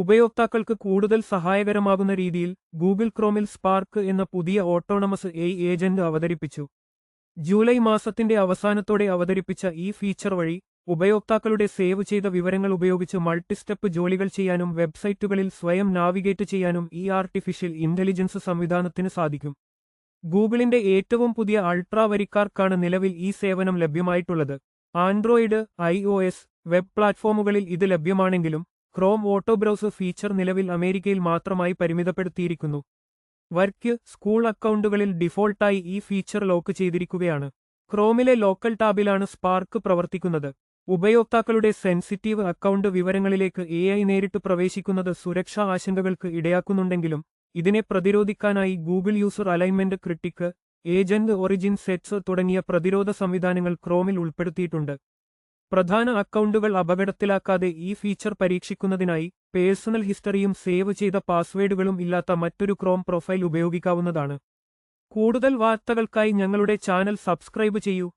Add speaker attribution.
Speaker 1: ഉപയോക്താക്കൾക്ക് കൂടുതൽ സഹായകരമാകുന്ന രീതിയിൽ ഗൂഗിൾ ക്രോമിൽ സ്പാർക്ക് എന്ന പുതിയ ഓട്ടോണമസ് AI ഏജന്റ് അവതരിപ്പിച്ചു. ജൂലൈ മാസത്തിന്റെ അവസാനത്തോടെ അവതരിപ്പിച്ച ഈ ഫീച്ചർ വഴി ഉപയോക്താക്കളുടെ സേവ് ചെയ്ത വിവരങ്ങൾ ഉപയോഗിച്ച് മൾട്ടിസ്റ്റെപ്പ് ജോലികൾ ചെയ്യാനും വെബ്സൈറ്റുകളിൽ സ്വയം നാവിഗേറ്റ് ചെയ്യാനും ഈ ആർട്ടിഫിഷ്യൽ ഇന്റലിജൻസ് സംവിധാനത്തിന് സാധിക്കും. ഗൂഗിളിന്റെ ഏറ്റവും പുതിയ അൾട്രാ വരിക്കാർക്കാണ് നിലവിൽ ഈ സേവനം ലഭ്യമായിട്ടുള്ളത്. ആൻഡ്രോയിഡ്, iOS, വെബ് പ്ലാറ്റ്ഫോമുകളിൽ ഇത് ലഭ്യമാണെങ്കിലും ക്രോം ഓട്ടോ ബ്രൗസർ ഫീച്ചർ നിലവിൽ അമേരിക്കയിൽ മാത്രമായി പരിമിതപ്പെടുത്തിയിരിക്കുന്നു. വർക്ക്, സ്കൂൾ അക്കൗണ്ടുകളിൽ ഡിഫോൾട്ടായി ഈ ഫീച്ചർ ലോക്ക് ചെയ്തിരിക്കുകയാണ്. ക്രോമിലെ ലോക്കൽ ടാബിലാണ് സ്പാർക്ക് പ്രവർത്തിക്കുന്നത്. ഉപയോക്താക്കളുടെ സെൻസിറ്റീവ് അക്കൗണ്ട് വിവരങ്ങളിലേക്ക് AI നേരിട്ട് പ്രവേശിക്കുന്നത് സുരക്ഷാ ആശങ്കകൾക്ക് ഇടയാക്കുന്നുണ്ടെങ്കിലും ഇതിനെ പ്രതിരോധിക്കാനായി Google user alignment critic, agent origin sets തുടങ്ങിയ പ്രതിരോധ സംവിധാനങ്ങൾ ക്രോമിൽ ഉൾപ്പെടുത്തിയിട്ടുണ്ട്. പ്രധാന അക്കൗണ്ടുകൾ അപകടത്തിലാക്കാതെ ഈ ഫീച്ചർ പരീക്ഷിക്കുന്നതിനായി പേഴ്സണൽ ഹിസ്റ്ററിയും സേവ് ചെയ്ത പാസ്വേഡുകളും ഇല്ലാത്ത മറ്റൊരു ക്രോം പ്രൊഫൈൽ ഉപയോഗിക്കാവുന്നതാണ്. കൂടുതൽ വാർത്തകൾക്കായി ഞങ്ങളുടെ ചാനൽ സബ്സ്ക്രൈബ് ചെയ്യൂ.